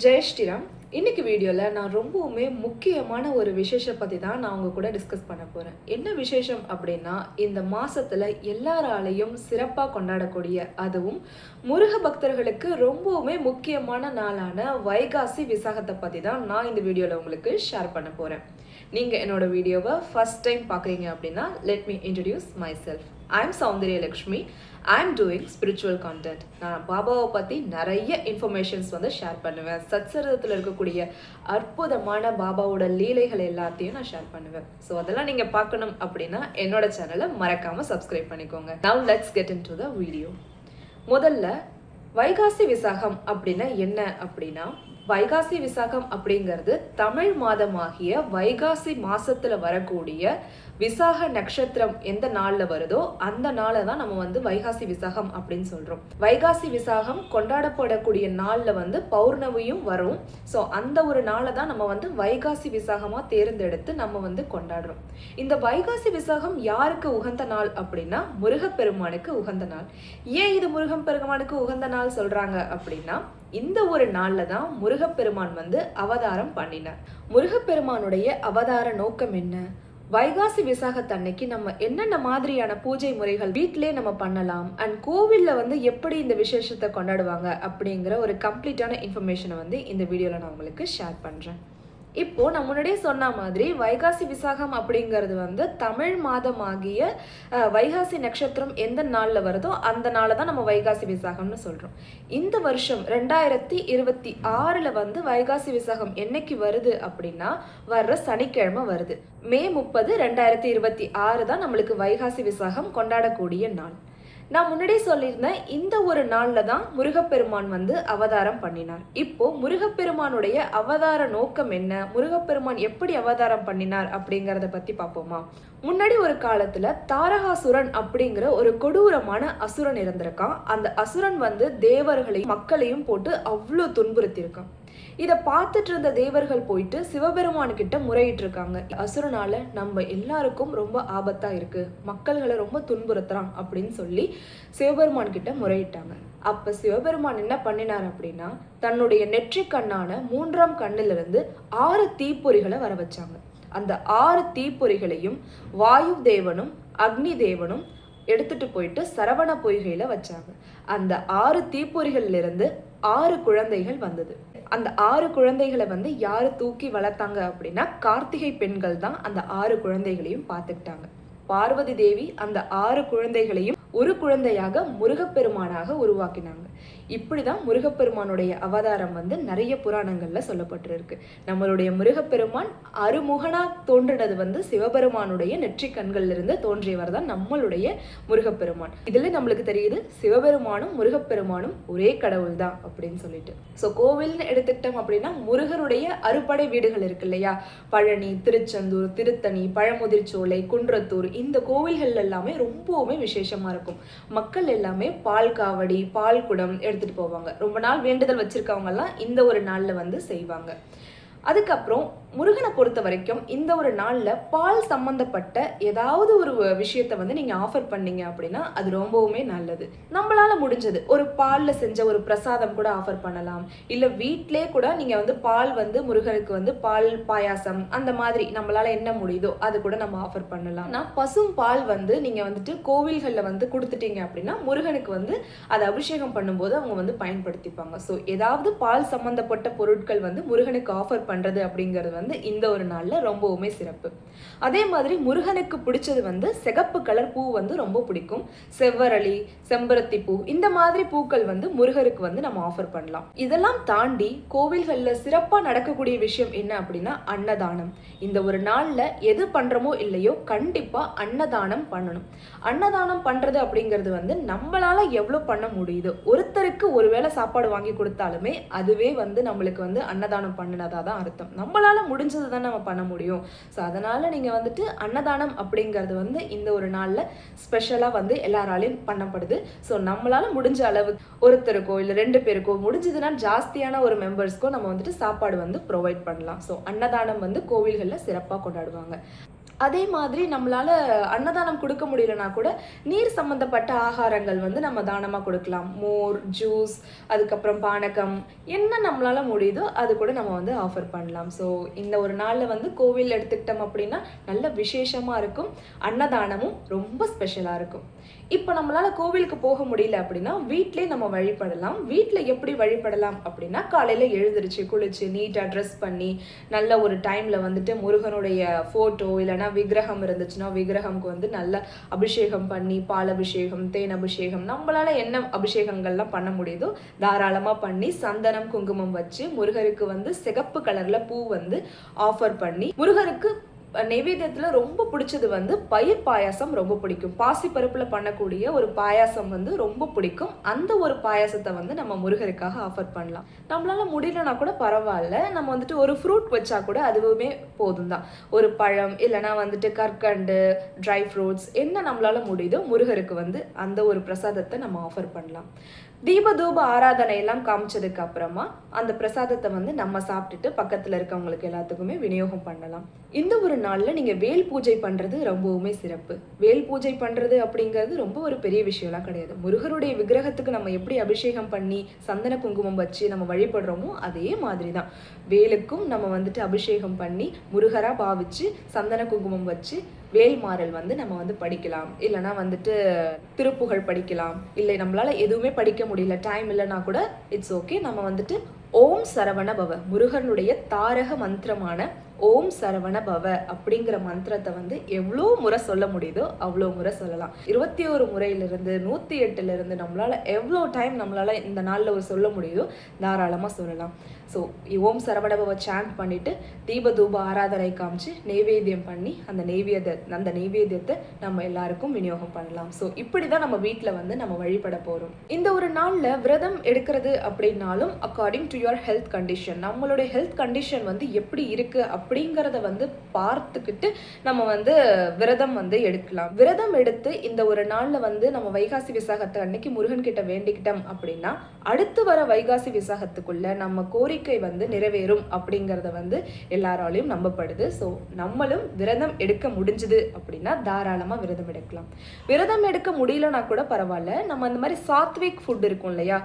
ஜெய் ஸ்ரீராம். இன்னைக்கு வீடியோவில் நான் ரொம்பவுமே முக்கியமான ஒரு விசேஷம் பற்றி தான் நான் உங்க கூட டிஸ்கஸ் பண்ண போகிறேன். என்ன விசேஷம் அப்படின்னா, இந்த மாதத்தில் எல்லாராலையும் சிறப்பாக கொண்டாடக்கூடிய, அதுவும் முருக பக்தர்களுக்கு ரொம்பவுமே முக்கியமான நாளான வைகாசி விசாகத்தை பற்றி தான் நான் இந்த வீடியோவில் உங்களுக்கு ஷேர் பண்ண போகிறேன். நீங்கள் என்னோட வீடியோவை ஃபர்ஸ்ட் டைம் பார்க்குறீங்க அப்படின்னா, let me introduce myself. I'm Soundarya Lakshmi. I'm doing spiritual content. நான் பாபாவை பற்றி நிறைய இன்ஃபர்மேஷன்ஸ் ஷேர் பண்ணுவேன். சத்சரத்தில் இருக்கக்கூடிய அற்புதமான பாபாவோட லீலைகள் எல்லாத்தையும் நான் ஷேர் பண்ணுவேன். ஸோ அதெல்லாம் நீங்கள் பார்க்கணும் அப்படின்னா என்னோட சேனலை மறக்காமல் சப்ஸ்கிரைப் பண்ணிக்கோங்க. Now let's get in to the video. முதல்ல வைகாசி விசாகம் அப்படின்னா என்ன அப்படின்னா, வைகாசி விசாகம் அப்படிங்கிறது தமிழ் மாதமாகிய வைகாசி மாசத்துல வரக்கூடிய விசாக நட்சத்திரம் எந்த நாள்ல வருதோ அந்த நாளை தான் நம்ம வைகாசி விசாகம் அப்படின்னு சொல்றோம். வைகாசி விசாகம் கொண்டாடப்படக்கூடிய நாள்ல பௌர்ணமியும் வரும். ஸோ அந்த ஒரு நாளை தான் நம்ம வைகாசி விசாகமா தேர்ந்தெடுத்து நம்ம கொண்டாடுறோம். இந்த வைகாசி விசாகம் யாருக்கு உகந்த நாள் அப்படின்னா, முருகப்பெருமானுக்கு உகந்த நாள். ஏன் இது முருகப்பெருமானுக்கு உகந்த நாள் சொல்றாங்க அப்படின்னா, இந்த ஒரு நாள்ல தான் முருகப்பெருமான் அவதாரம் பண்ணினார். முருகப்பெருமானுடைய அவதார நோக்கம் என்ன? வைகாசி விசாகத்தன்னைக்கு நம்ம என்னென்ன மாதிரியான பூஜை முறைகள் வீட்டிலே நம்ம பண்ணலாம், அண்ட் கோவில்ல எப்படி இந்த விசேஷத்தை கொண்டாடுவாங்க அப்படிங்கிற ஒரு கம்ப்ளீட்டான இன்ஃபர்மேஷனை இந்த வீடியோல நான் உங்களுக்கு ஷேர் பண்றேன். இப்போ நான் முன்னாடியே சொன்ன மாதிரி வைகாசி விசாகம் அப்படிங்கிறது தமிழ் மாதமாகிய வைகாசி நட்சத்திரம் எந்த நாளில் வருதோ அந்த நாளை தான் நம்ம வைகாசி விசாகம்னு சொல்கிறோம். இந்த வருஷம் 2026 வைகாசி விசாகம் என்னைக்கு வருது அப்படின்னா, வர்ற சனிக்கிழமை வருது. மே 30, 2026 தான் நம்மளுக்கு வைகாசி விசாகம் கொண்டாடக்கூடிய நாள். நான் முன்னாடியே சொல்லியிருந்தேன், இந்த ஒரு நாளில் தான் முருகப்பெருமான் அவதாரம் பண்ணினார். இப்போ முருகப்பெருமானுடைய அவதார நோக்கம் என்ன, முருகப்பெருமான் எப்படி அவதாரம் பண்ணினார் அப்படிங்கிறத பற்றி பார்ப்போமா? முன்னாடி ஒரு காலத்துல தாரகாசுரன் அப்படிங்கிற ஒரு கொடூரமான அசுரன் இருந்திருக்கான். அந்த அசுரன் தேவர்களையும் மக்களையும் போட்டு அவ்வளோ துன்புறுத்தியிருக்கான். இதை பார்த்துட்டு இருந்த தேவர்கள் போயிட்டு சிவபெருமான் கிட்ட முறையிட்டு இருக்காங்க. அசுரனால நம்ம எல்லாருக்கும் ரொம்ப ஆபத்தா இருக்கு, மக்கள்களை ரொம்ப துன்புறுத்துறான் அப்படின்னு சொல்லி சிவபெருமான் கிட்ட முறையிட்டாங்க. அப்ப சிவபெருமான் என்ன பண்ணினார் அப்படின்னா, தன்னுடைய நெற்றி கண்ணான 3ஆம் கண்ணிலிருந்து 6 தீப்பொறிகளை வர வச்சாங்க. அந்த 6 தீப்பொறிகளையும் வாயு தேவனும் அக்னி தேவனும் எடுத்துட்டு போயிட்டு சரவண பொய்கையில வச்சாங்க. அந்த 6 தீப்பொறிகள்ல இருந்து 6 குழந்தைகள் வந்தது. அந்த 6 குழந்தைகளை யாரு தூக்கி வளர்த்தாங்க அப்படின்னா, கார்த்திகை பெண்கள் தான் அந்த 6 குழந்தைகளையும் பார்த்துக்கிட்டாங்க. பார்வதி தேவி அந்த 6 குழந்தைகளையும் ஒரு குழந்தையாக முருகப்பெருமானாக உருவாக்கினாங்க. இப்படிதான் முருகப்பெருமானுடைய அவதாரம் நிறைய புராணங்கள்ல சொல்லப்பட்டிருக்கு. நம்மளுடைய முருகப்பெருமான் அருமுகனா தோன்றினது சிவபெருமானுடைய நெற்றி கண்கள்ல இருந்து தோன்றியவர் தான் நம்மளுடைய முருகப்பெருமான். இதுல நம்மளுக்கு தெரியுது, சிவபெருமானும் முருகப்பெருமானும் ஒரே கடவுள் தான் அப்படின்னு சொல்லிட்டு. ஸோ கோவில்னு எடுத்துக்கிட்டோம் அப்படின்னா, முருகருடைய அறுபடை வீடுகள் இருக்கு இல்லையா, பழனி, திருச்செந்தூர், திருத்தணி, பழமுதிர்ச்சோலை, குன்றத்தூர், இந்த கோவில்கள் எல்லாமே ரொம்பவுமே விசேஷமா இருக்கும். மக்கள் எல்லாமே பால் காவடி, பால் குடம் எடுத்துட்டு போவாங்க. ரொம்ப நாள் வேண்டுதல் வச்சிருக்கவங்க எல்லாம் இந்த ஒரு நாள்ல செய்வாங்க. அதுக்கப்புறம் முருகனை பொறுத்த வரைக்கும் இந்த ஒரு நாள்ல பால் சம்பந்தப்பட்ட ஏதாவது ஒரு விஷயத்த நீங்க ஆஃபர் பண்ணீங்க அப்படின்னா அது ரொம்பவுமே நல்லது. நம்மளால முடிஞ்சது ஒரு பால்ல செஞ்ச ஒரு பிரசாதம் கூட ஆஃபர் பண்ணலாம். இல்ல வீட்டிலே கூட நீங்க பால் முருகனுக்கு பால் பாயாசம் அந்த மாதிரி நம்மளால என்ன முடியுதோ அது கூட நம்ம ஆஃபர் பண்ணலாம். நான் பசும் பால் நீங்க கோவில்கள்ல கொடுத்துட்டீங்க அப்படின்னா முருகனுக்கு அதை அபிஷேகம் பண்ணும்போது அவங்க பயன்படுத்திப்பாங்க. ஸோ ஏதாவது பால் சம்பந்தப்பட்ட பொருட்கள் முருகனுக்கு ஆஃபர் பண்றது அப்படிங்கிறது இந்த ஒரு நாள்ல ரொம்பவுமே சிறப்பு. அதே மாதிரி முருகனுக்கு பிடிச்சது சிகப்பு கலர் பூ ரொம்ப பிடிக்கும். செவ்வரளி, செம்பருத்தி பூ, இந்த மாதிரி பூக்கள் முருகருக்கு நம்ம ஆஃபர் பண்ணலாம். இதெல்லாம் தாண்டி கோவில்கள்ல சிறப்பா நடக்கக்கூடிய விஷயம் என்ன அப்படின்னா, அன்னதானம். இந்த ஒரு நாள்ல எது பண்றோமோ இல்லையோ கண்டிப்பா அன்னதானம் பண்ணணும். அன்னதானம் பண்றது அப்படிங்கிறது நம்மளால எவ்வளவு பண்ண முடியுதோ, ஒருத்தருக்கு ஒருவேளை சாப்பாடு வாங்கி கொடுத்தாலுமே அதுவே நம்மளுக்கு அன்னதானம் பண்ணினதா தான் அர்த்தம். நம்மளால முடிஞ்சது தான் நம்ம பண்ண முடியும். ஸோ அதனால நீங்க அன்னதானம் அப்படிங்கிறது இந்த ஒரு நாள்ல ஸ்பெஷலா எல்லாராலையும் பண்ணப்படுது. ஸோ நம்மளால முடிஞ்ச அளவு ஒருத்தருக்கோ இல்லை 2 பேருக்கோ, முடிஞ்சதுன்னா ஜாஸ்தியான ஒரு மெம்பர்ஸ்க்கோ நம்ம சாப்பாடு ப்ரொவைட் பண்ணலாம். ஸோ அன்னதானம் கோவில்கள்ல சிறப்பாக கொண்டாடுவாங்க. அதே மாதிரி நம்மளால அன்னதானம் கொடுக்க முடியலனா கூட நீர் சம்பந்தப்பட்ட ஆகாரங்கள் வந்து நம்ம தானமாக கொடுக்கலாம். மோர், ஜூஸ், அதுக்கப்புறம் பானகம், என்ன நம்மளால முடியுதோ அது கூட நம்ம வந்து ஆஃபர் பண்ணலாம். ஸோ இந்த ஒரு நாளில் வந்து கோவில் எடுத்துக்கிட்டோம் அப்படின்னா நல்ல விசேஷமாக இருக்கும். அன்னதானமும் ரொம்ப ஸ்பெஷலாக இருக்கும். இப்போ நம்மளால கோவிலுக்கு போக முடியல அப்படின்னா வீட்டிலே நம்ம வழிபடலாம். வீட்டில் எப்படி வழிபடலாம் அப்படின்னா காலையில் எழுந்திருச்சு குளிச்சு நீட்டாக ட்ரெஸ் பண்ணி நல்ல ஒரு டைமில் வந்துட்டு முருகனுடைய ஃபோட்டோ இல்லைனா விக்கிரகம் இருந்துச்சுன்னா விக்கிரகம்க்கு வந்து நல்ல அபிஷேகம் பண்ணி பால் அபிஷேகம், தேன் அபிஷேகம், நம்மளால என்ன அபிஷேகங்கள்லாம் பண்ண முடியுதோ தாராளமாக பண்ணி சந்தனம் குங்குமம் வச்சு முருகருக்கு வந்து சிகப்பு கலரில் பூ வந்து ஆஃபர் பண்ணி முருகருக்கு நைவேத்தியத்தில் ரொம்ப பிடிச்சது வந்து பயிர் பாயாசம் ரொம்ப பிடிக்கும். பாசி பருப்பில் பண்ணக்கூடிய ஒரு பாயாசம் வந்து ரொம்ப பிடிக்கும். அந்த ஒரு பாயாசத்தை வந்து நம்ம முருகருக்காக ஆஃபர் பண்ணலாம். நம்மளால முடியலனா கூட பரவாயில்ல, நம்ம வந்துட்டு ஒரு ஃப்ரூட் வச்சா கூட அதுவுமே போதும் தான். ஒரு பழம் இல்லைனா வந்துட்டு கற்கண்டு, ட்ரை ஃப்ரூட்ஸ், என்ன நம்மளால முடியுதோ முருகருக்கு வந்து அந்த ஒரு பிரசாதத்தை நம்ம ஆஃபர் பண்ணலாம். தீப தூப ஆராதனை எல்லாம் காமிச்சதுக்கு அப்புறமா அந்த பிரசாதத்தை வந்து நம்ம சாப்பிட்டுட்டு பக்கத்தில் இருக்கவங்களுக்கு எல்லாத்துக்குமே விநியோகம் பண்ணலாம். இந்த ஒரு நாளில் நீங்கள் வேல் பூஜை பண்ணுறது ரொம்பவுமே சிறப்பு. வேல் பூஜை பண்ணுறது அப்படிங்கிறது ரொம்ப ஒரு பெரிய விஷயம்லாம் கிடையாது. முருகருடைய விக்கிரகத்துக்கு நம்ம எப்படி அபிஷேகம் பண்ணி சந்தன குங்குமம் வச்சு நம்ம வழிபடுறோமோ அதே மாதிரி தான் வேலுக்கும் நம்ம வந்துட்டு அபிஷேகம் பண்ணி முருகராக பாவிச்சு சந்தன குங்குமம் வச்சு வேல்மாறல் வந்து நம்ம வந்து படிக்கலாம். இல்லைனா வந்துட்டு திருப்புகழ் படிக்கலாம். இல்லை நம்மளால எதுவுமே படிக்க முடியல, டைம் இல்லைனா கூட இட்ஸ் ஓகே. நம்ம வந்துட்டு ஓம் சரவண பவ, முருகனுடைய தாரக மந்திரமான ஓம் சரவண பவ அப்படிங்கிற மந்திரத்தை வந்து எவ்வளோ முறை சொல்ல முடியுதோ அவ்வளோ முறை சொல்லலாம். 21 முறையிலிருந்து 108 நம்மளால எவ்வளோ டைம் நம்மளால இந்த நாளில் ஒரு சொல்ல முடியுதோ தாராளமாக சொல்லலாம். ஸோ ஓம் சரவண பவ சாண்ட் பண்ணிட்டு தீப தூப ஆராதனை காமிச்சு நெய்வேத்தியம் பண்ணி அந்த நெய்வேத்தியத்தை நம்ம எல்லாருக்கும் விநியோகம் பண்ணலாம். ஸோ இப்படி தான் நம்ம வீட்டில் வந்து நம்ம வழிபட போகிறோம். இந்த ஒரு நாளில் விரதம் எடுக்கிறது அப்படின்னாலும் according to your health condition, நம்மளுடைய ஹெல்த் கண்டிஷன் வந்து எப்படி இருக்குது அப்படிங்கிறத வந்து பார்த்துக்கிட்டு நம்ம வந்து விரதம் வந்து எடுக்கலாம். விரதம் எடுத்து இந்த ஒரு நாளில் வந்து நம்ம வைகாசி விசாகத்தை அன்னைக்கு முருகன் கிட்ட வேண்டிக்கிட்டோம் அப்படின்னா அடுத்து வர வைகாசி விசாகத்துக்குள்ள நம்ம கோரிக்கை வந்து நிறைவேறும் அப்படிங்கிறத வந்து எல்லாராலையும் நம்பப்படுது. ஸோ நம்மளும் விரதம் எடுக்க முடிஞ்சுது அப்படின்னா தாராளமாக விரதம் எடுக்கலாம். விரதம் எடுக்க முடியலனா கூட பரவாயில்ல, நம்ம அந்த மாதிரி சாத்விக் ஃபுட் இருக்கும் இல்லையா,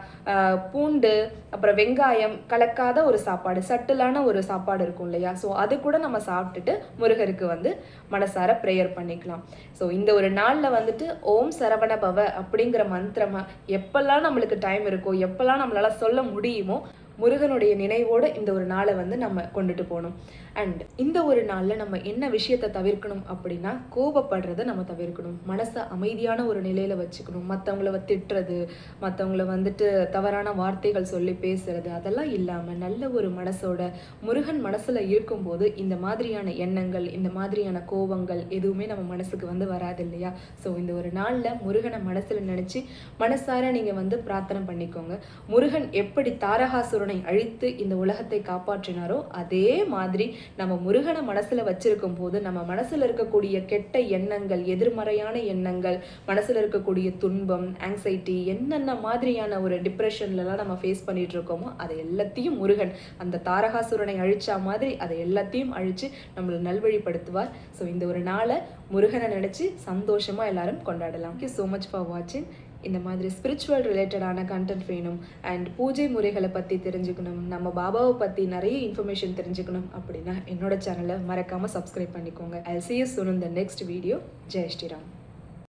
பூண்டு அப்புறம் வெங்காயம் கலக்காத ஒரு சாப்பாடு, சட்டிலான ஒரு சாப்பாடு இருக்கும் இல்லையா, ஸோ அது கூட நம்ம சாப்பிட்டுட்டு முருகருக்கு வந்து மனசார ப்ரேயர் பண்ணிக்கலாம். ஸோ இந்த ஒரு நாளில் வந்துட்டு ஓம் சரவண பவ அப்படிங்கிற மந்திரமா எப்பெல்லாம் நம்மளுக்கு டைம் இருக்கோ, எப்பெல்லாம் நம்மளால சொல்ல முடியுமோ முருகனுடைய நினைவோடு இந்த ஒரு நாளை வந்து நம்ம கொண்டுட்டு போகணும். அண்ட் இந்த ஒரு நாளில் நம்ம என்ன விஷயத்தை தவிர்க்கணும் அப்படின்னா கோபப்படுறதை நம்ம தவிர்க்கணும். மனசை அமைதியான ஒரு நிலையில் வச்சுக்கணும். மற்றவங்கள திட்டுறது, மற்றவங்கள வந்துட்டு தவறான வார்த்தைகள் சொல்லி பேசுறது அதெல்லாம் இல்லாமல் நல்ல ஒரு மனசோட முருகன் மனசில் இருக்கும்போது இந்த மாதிரியான எண்ணங்கள், இந்த மாதிரியான கோபங்கள் எதுவுமே நம்ம மனசுக்கு வந்து வராது இல்லையா. ஸோ இந்த ஒரு நாளில் முருகனை மனசில் நினச்சி மனசார நீங்கள் வந்து பிரார்த்தனை பண்ணிக்கோங்க. முருகன் எப்படி தாரகாசுரனை அழித்து இந்த உலகத்தை காப்பாற்றினாரோ அதே மாதிரி நம்ம முருகனை மனசுல வச்சிருக்கும் போது நம்ம மனசுல இருக்கக்கூடிய கெட்ட எண்ணங்கள், எதிர்மறையான எண்ணங்கள், மனசுல இருக்கக்கூடிய துன்பம், ஆங்ஸைட்டி, என்னென்ன மாதிரியான ஒரு டிப்ரெஷன்லாம் நம்ம ஃபேஸ் பண்ணிட்டு இருக்கோமோ அதை எல்லாத்தையும் முருகன் அந்த தாரகாசுரனை அழிச்சா மாதிரி அதை எல்லாத்தையும் அழிச்சு நம்மளை நல்வழிப்படுத்துவார். ஸோ இந்த ஒரு நாளை முருகனை நினைச்சு சந்தோஷமா எல்லாரும் கொண்டாடலாம். தேங்க்யூ ஸோ மச் ஃபார் வாட்சிங். இந்த மாதிரி ஸ்பிரிச்சுவல் ரிலேட்டடான கண்டென்ட் வேணும் அண்ட் பூஜை முறைகளை பற்றி தெரிஞ்சுக்கணும், நம்ம பாபாவை பற்றி நிறைய இன்ஃபர்மேஷன் தெரிஞ்சுக்கணும் அப்படின்னா என்னோட சேனலை மறக்காமல் சப்ஸ்கிரைப் பண்ணிக்கோங்க. I'll see you soon in the next video. Jai Sriram.